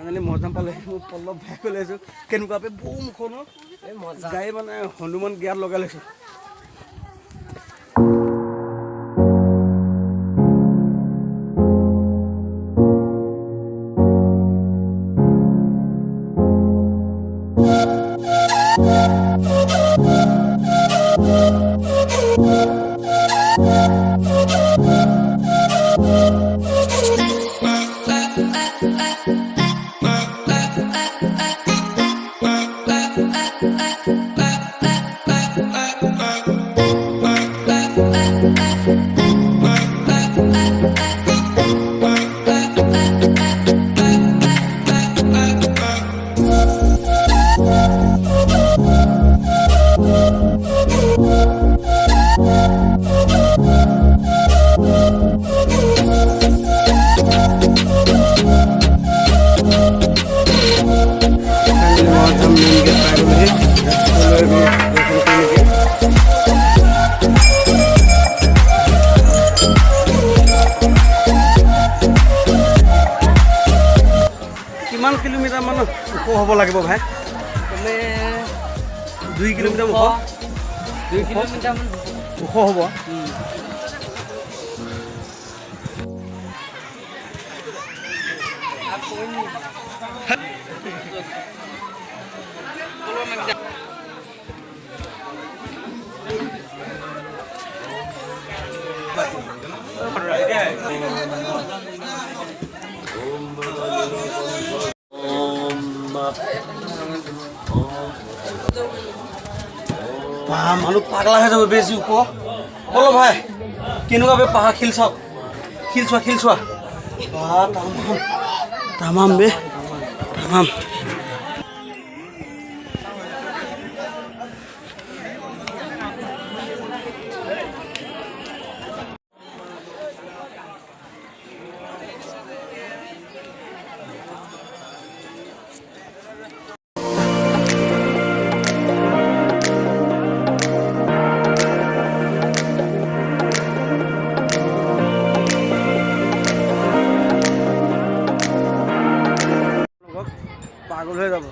Finally মজাম পালে মোৰ পল্লৱ ভাই কৈ লৈছোঁ কেনেকুৱাকৈ বমখনো গাড়ী মানে হনুমান গিয়াত লগাই লৈছোঁ। কিমান কিলোমিটাৰ মান ওখ হ'ব লাগিব ভাই? 2 কিলোমিটাৰ ওখ। 2 কিলোমিটাৰ মান ওখ হ'ব। মানুহ পাগলা হৈ যাব বেছি ওখ। বলো ভাই কেনেকুৱা বে পাহাৰ শিল চাওক, শিল চোৱা তামাম বে তামাম। পাগল হৈ যাব।